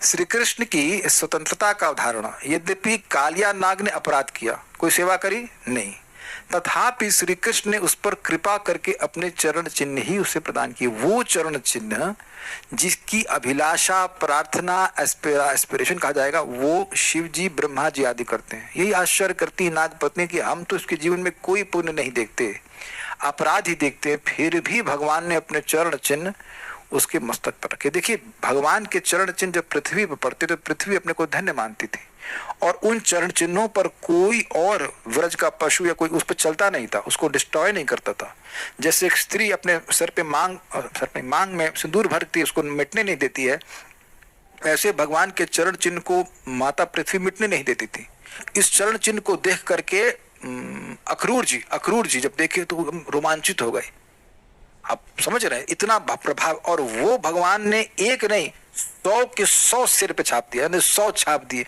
श्री कृष्ण की स्वतंत्रता का उदाहरण, यद्यपि कालिया नाग ने अपराध किया, कोई सेवा करी नहीं, तथापि श्री कृष्ण ने उस पर कृपा करके अपने चरण चिन्ह ही उसे प्रदान किए। वो चरण चिन्ह जिसकी अभिलाषा, प्रार्थना, एस्पिरेशन कहा जाएगा, वो शिव जी, ब्रह्मा जी आदि करते हैं। यही आश्चर्य करती नाग पत्नी कि हम तो इसके जीवन में कोई पुण्य नहीं देखते, अपराध ही देखते हैं, फिर भी भगवान ने अपने चरण चिन्ह उसके मस्तक पर रखे। देखिए, भगवान के चरण चिन्ह जब पृथ्वी पर पड़ते तो पृथ्वी अपने को धन्य मानती थी, और उन चरण चिन्हों पर कोई और व्रज का पशु या कोई उस पर चलता नहीं था, उसको डिस्ट्रॉय नहीं करता था। जैसे एक स्त्री अपने सर पे मांग में सिंदूर भरती है, उसको मिटने नहीं देती है, ऐसे भगवान के चरण चिन्ह को माता पृथ्वी मिटने नहीं देती थी। इस चरण चिन्ह को देख करके अक्रूर जी जब देखे तो रोमांचित हो गए। आप समझ रहे हैं, इतना प्रभाव। और वो भगवान ने एक नहीं 100 के 100 सिर पे छाप दिया, 100 छाप दिए।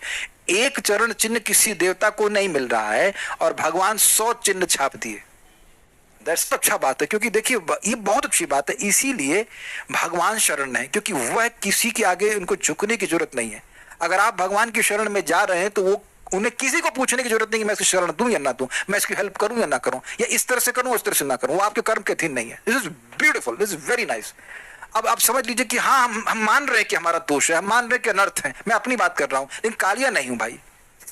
एक चरण चिन्ह किसी देवता को नहीं मिल रहा है और भगवान 100 चिन्ह छाप दिए। दैट्स अच्छा बात है, क्योंकि देखिए ये बहुत अच्छी बात है। इसीलिए भगवान शरण है, क्योंकि वह किसी के आगे उनको झुकने की जरूरत नहीं है। अगर आप भगवान की शरण में जा रहे हैं तो वो उन्हें किसी को पूछने की जरूरत नहीं कि मैं इसकी शरण दूं या ना दूं, मैं इसकी हेल्प करूं या ना करूं, या इस तरह से करूं उस तरह से ना करूं। वो आपके कर्म के अधीन नहीं है। This is beautiful, this is very nice. अब आप समझ लीजिए कि हाँ, हम मान रहे हैं कि हमारा दोष है, हम मान रहे हैं कि अनर्थ है, मैं अपनी बात कर रहा हूं, लेकिन कालिया नहीं हूं भाई।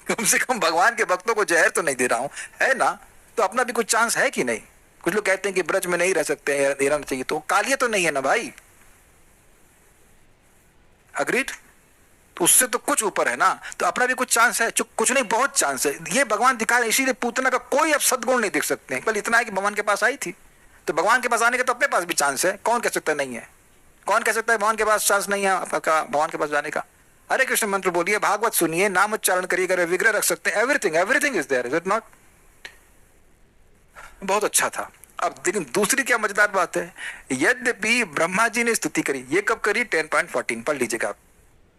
कम से कम भगवान के भक्तों को जहर तो नहीं दे रहा हूं, है ना? तो अपना भी कुछ चांस है कि नहीं? कुछ लोग कहते हैं कि ब्रज में नहीं रह सकते, रहना चाहिए, तो कालिया तो नहीं है ना भाई। अग्रीड? तो उससे तो कुछ ऊपर है ना, तो अपना भी कुछ चांस है, कुछ नहीं बहुत चांस है। ये भगवान दिखा रहे, इसीलिए पूतना का कोई अब सद्गुण नहीं देख सकते। बल इतना है कि भगवान के पास आई थी, तो भगवान के पास आने का तो अपने पास भी चांस है। कौन कह सकता नहीं है? कौन कह सकता है भगवान के पास चांस नहीं है आपका भगवान के पास जाने का? हरे कृष्ण मंत्र बोलिए, भागवत सुनिए, नाम उच्चारण करिए, अगर विग्रह रख सकते हैं, everything is there, is it not? बहुत अच्छा था। अब लेकिन दूसरी क्या मजेदार बात है, यद्यपि ब्रह्मा जी ने स्तुति करी, ये कब करी? 10.14 पढ़ लीजिएगा।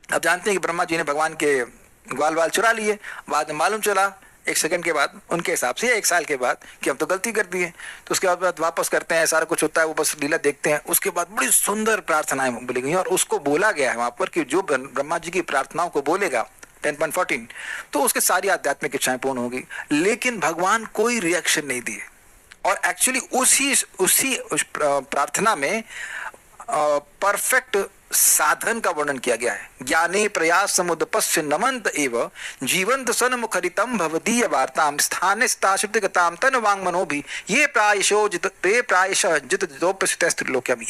अब जानते हैं कि ब्रह्मा जी ने भगवान के ग्वाल वाल चुरा लिए, बाद में मालूम चला 1 सेकंड के बाद, उनके हिसाब से 1 साल के बाद, कि हम तो गलती कर दी है। तो उसके बाद वापस करते हैं, सारा कुछ होता है, वो बस लीला देखते हैं। उसके बाद बड़ी सुंदर प्रार्थनाएं बोली गई और उसको बोला गया है वहां पर कि जो ब्रह्मा जी की प्रार्थनाओं को बोलेगा 10.14 तो उसके सारी आध्यात्मिक इच्छाएं पूर्ण होगी। लेकिन भगवान कोई रिएक्शन नहीं दिए, और एक्चुअली उसी प्रार्थना में परफेक्ट साधन का वर्णन किया गया है। ज्ञाने प्रयास समुदपस्य नमंत एव जीवंत सन्मुखरितम भवदीय वार्ताम स्थाने स्ताश्रित गताम तन वांग मनोभि ये प्रायशो जित जित जितोप्यसित स्त्रीलोक्यम।